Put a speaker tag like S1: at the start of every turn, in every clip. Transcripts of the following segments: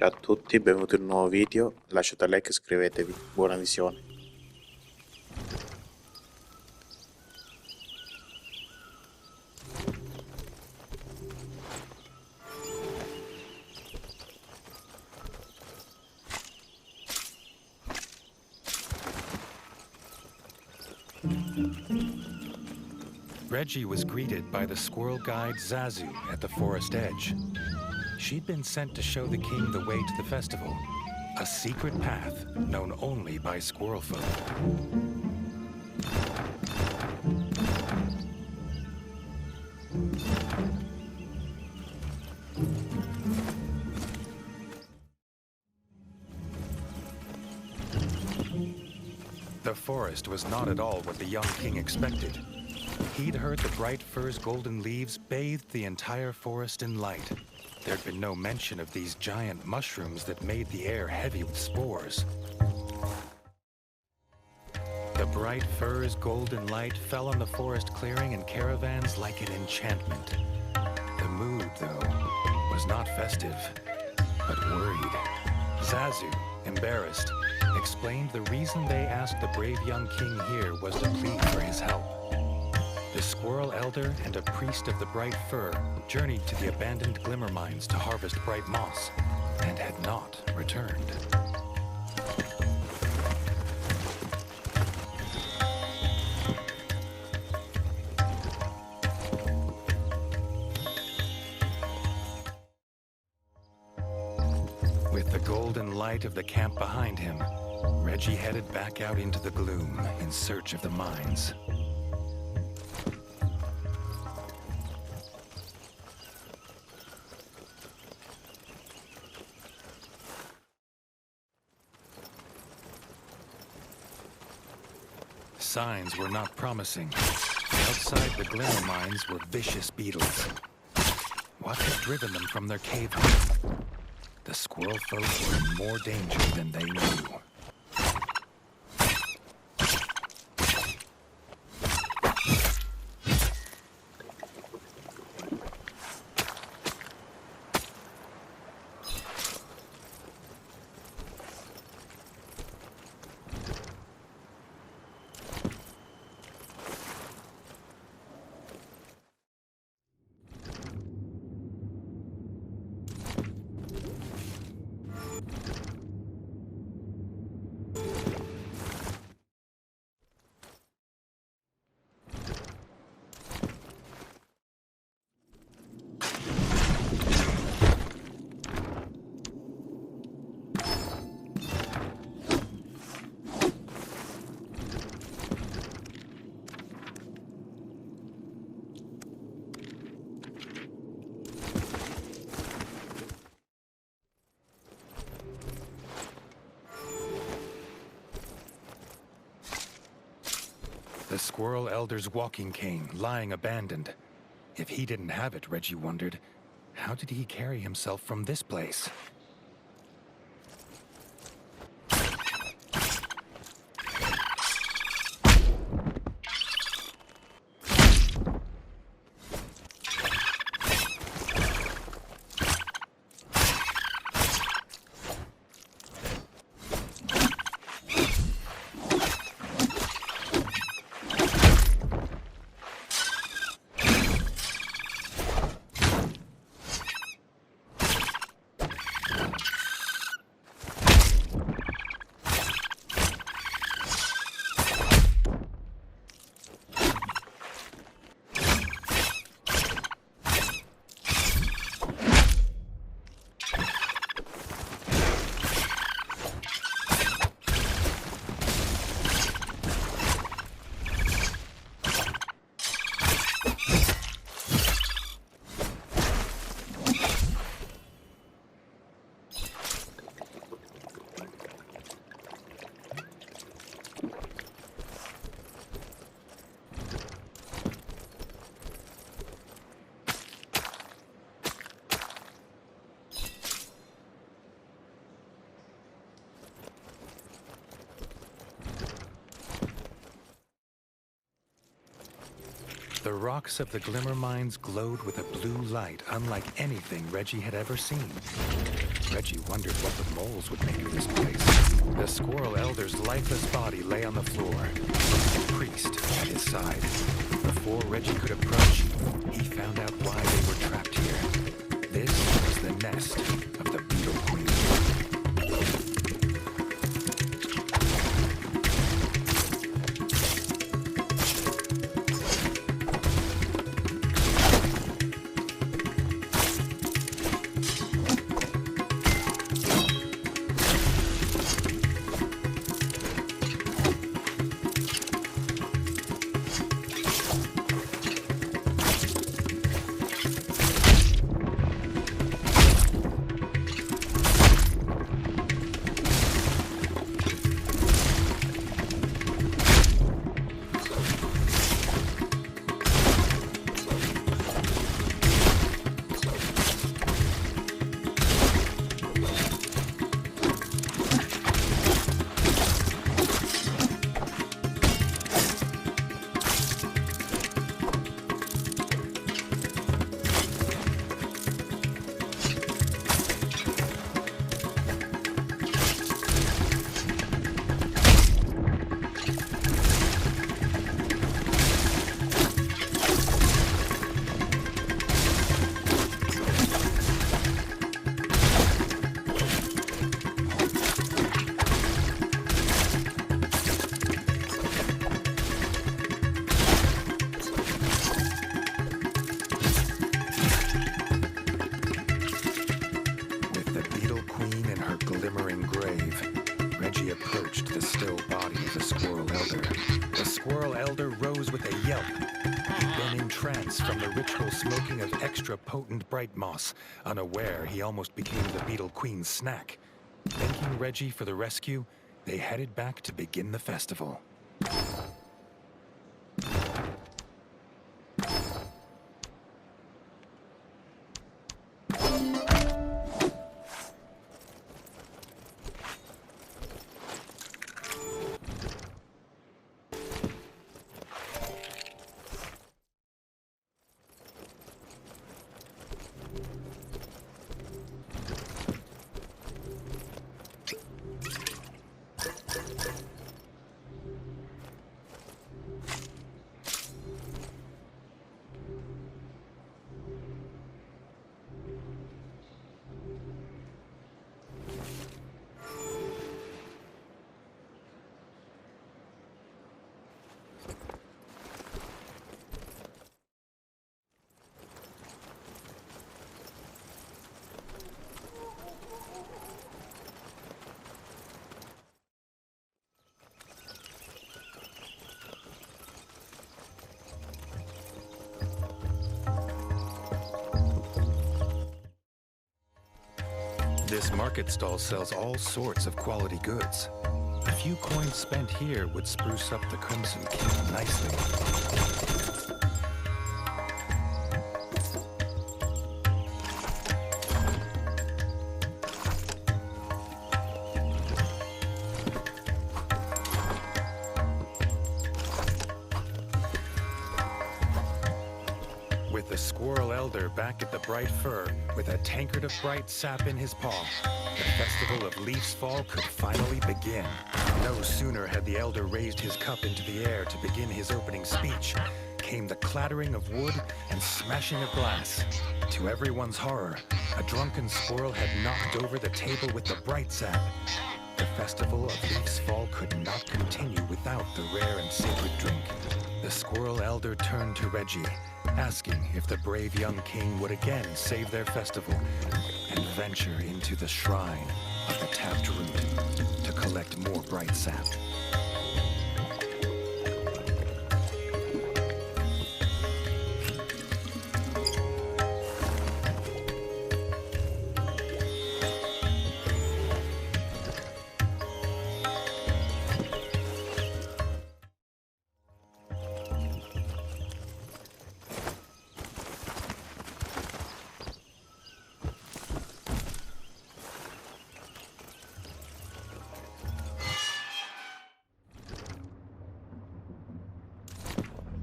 S1: Ciao a tutti, benvenuti in un nuovo video, lasciate un like e iscrivetevi, buona visione.
S2: Reggie was greeted by the squirrel guide Zazu at the forest edge. She'd been sent to show the king the way to the festival, a secret path known only by squirrel folk. The forest was not at all what the young king expected. He'd heard the bright fir's golden leaves bathed the entire forest in light. There'd been no mention of these giant mushrooms that made the air heavy with spores. The bright fir's golden light fell on the forest clearing and caravans like an enchantment. The mood, though, was not festive, but worried. Zazu, embarrassed, explained the reason they asked the brave young king here was to plead for his help. The squirrel elder and a priest of the bright fir journeyed to the abandoned glimmer mines to harvest bright moss, and had not returned. With the golden light of the camp behind him, Reggie headed back out into the gloom in search of the mines. Signs were not promising. Outside the glimmer mines were vicious beetles. What had driven them from their cave home? The squirrel folk were in more danger than they knew. The squirrel elder's walking cane, lying abandoned. If he didn't have it, Reggie wondered, how did he carry himself from this place? The rocks of the glimmer mines glowed with a blue light unlike anything Reggie had ever seen. Reggie wondered what the moles would make of this place. The Squirrel Elder's lifeless body lay on the floor, with the priest at his side. Before Reggie could approach, he found out why they were trapped here. This was the nest of the Beetle Queen. Approached the still body of the Squirrel Elder. The Squirrel Elder rose with a yelp. He'd been entranced from the ritual smoking of extra potent bright moss. Unaware, he almost became the Beetle Queen's snack. Thanking Reggie for the rescue, they headed back to begin the festival. This market stall sells all sorts of quality goods. A few coins spent here would spruce up the Crimson King nicely. With the Squirrel Elder back at the Bright Fir, with a tankard of bright sap in his paw, the festival of Leaf's Fall could finally begin. No sooner had the Elder raised his cup into the air to begin his opening speech, came the clattering of wood and smashing of glass. To everyone's horror, a drunken squirrel had knocked over the table with the bright sap. The festival of Leaf's Fall could not continue without the rare and sacred drink. The Squirrel Elder turned to Reggie, asking if the brave young king would again save their festival and venture into the shrine of the tapped root to collect more bright sap.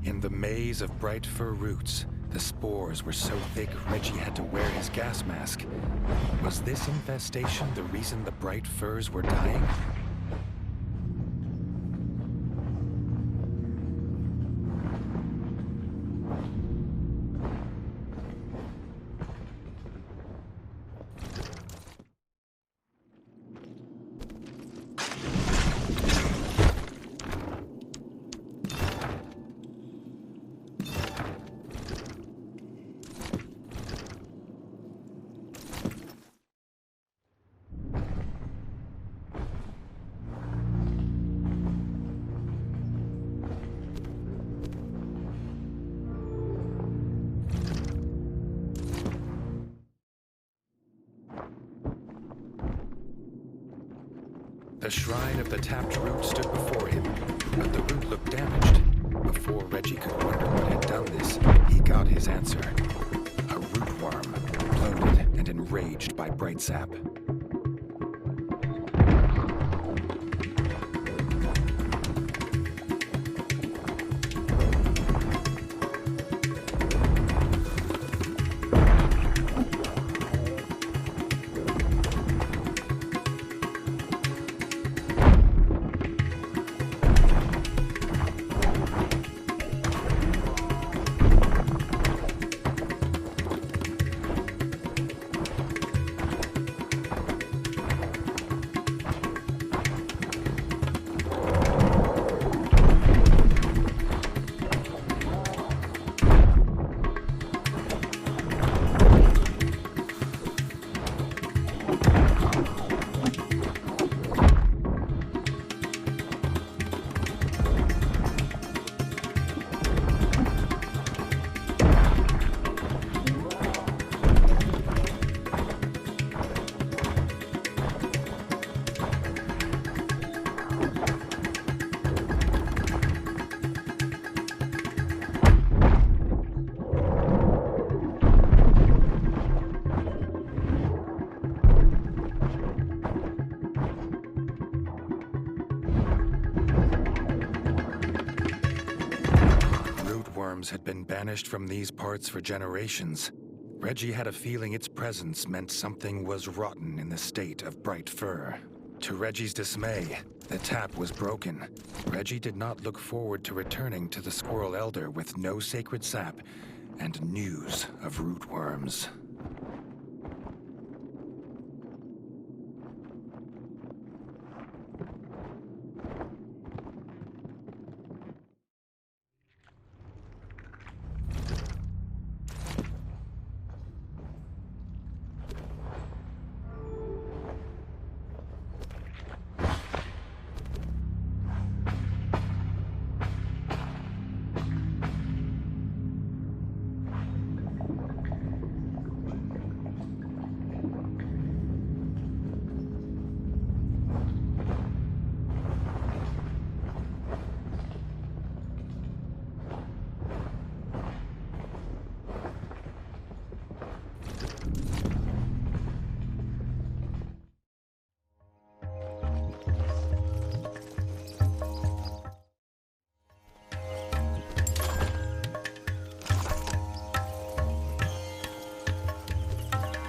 S2: In the maze of bright fir roots, The spores were so thick, Reggie had to wear his gas mask. Was this infestation the reason the bright furs were dying? The shrine of the tapped root stood before him, but the root looked damaged. Before Reggie could wonder what had done this, he got his answer. A root worm, bloated and enraged by bright sap. Had been banished from these parts for generations. Reggie had a feeling its presence meant something was rotten in the state of bright fur. To Reggie's dismay, the tap was broken. Reggie did not look forward to returning to the Squirrel Elder with no sacred sap and news of rootworms.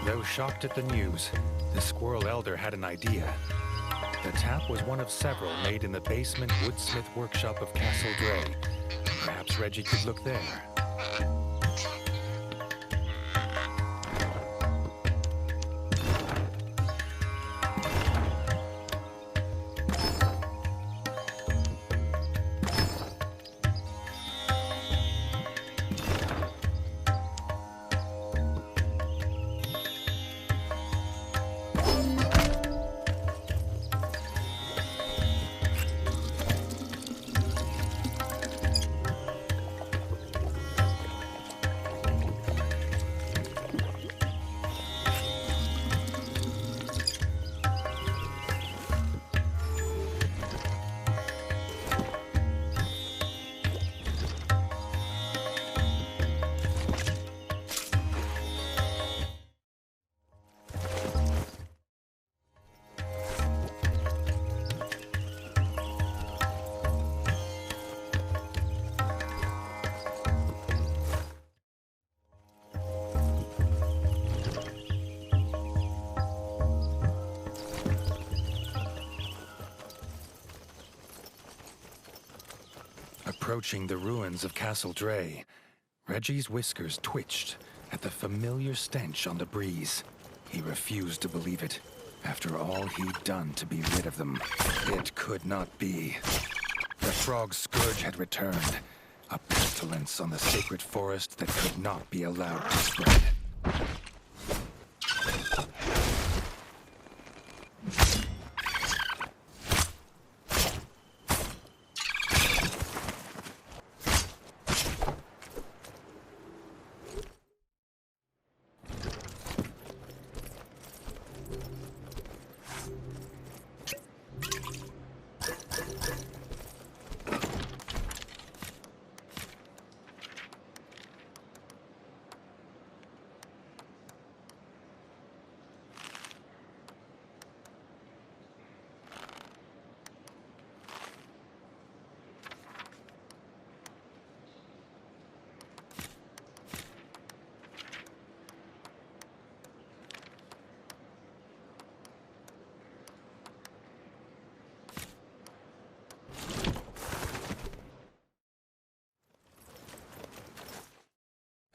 S2: Though shocked at the news, the Squirrel Elder had an idea. The tap was one of several made in the basement woodsmith workshop of Castle Dre. Perhaps Reggie could look there. Approaching the ruins of Castle Dray, Reggie's whiskers twitched at the familiar stench on the breeze. He refused to believe it. After all he'd done to be rid of them, it could not be. The frog scourge had returned, a pestilence on the sacred forest that could not be allowed to spread.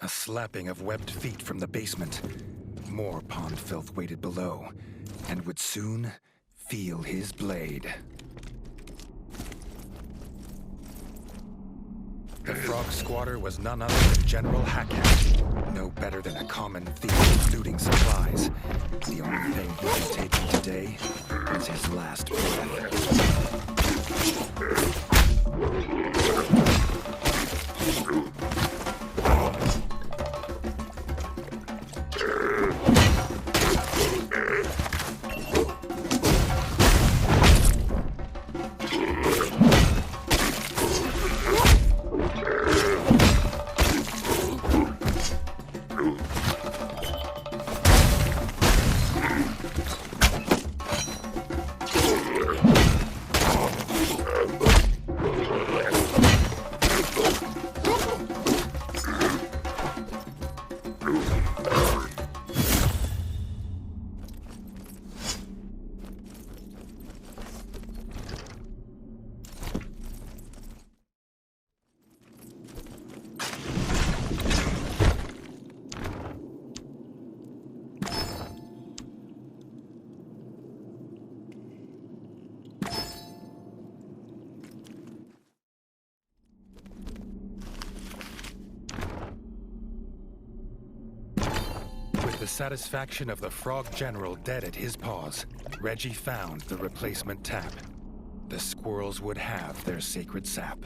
S2: A slapping of webbed feet from the basement. More pond filth waited below, and would soon feel his blade. The frog squatter was none other than General Hackett. No better than a common thief looting supplies. The only thing he had taken today was his last breath. The satisfaction of the Frog General dead at his paws, Reggie found the replacement tap. The squirrels would have their sacred sap.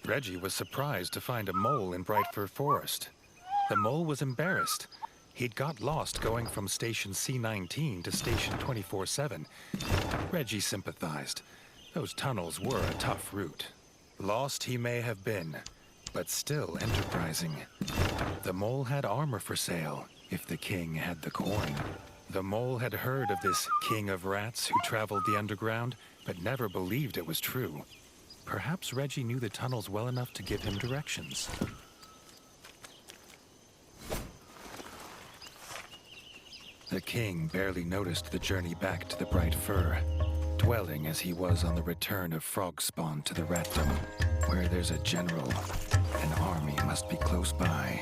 S2: Reggie was surprised to find a mole in Bright Fir Forest. The mole was embarrassed. He'd got lost going from Station C-19 to Station 24/7. Reggie sympathized. Those tunnels were a tough route. Lost he may have been, but still enterprising. The mole had armor for sale, if the king had the coin. The mole had heard of this king of rats who traveled the underground, but never believed it was true. Perhaps Reggie knew the tunnels well enough to give him directions. The king barely noticed the journey back to the Bright Fir, dwelling as he was on the return of frog spawn to the ratdom. Where there's a general, an army must be close by.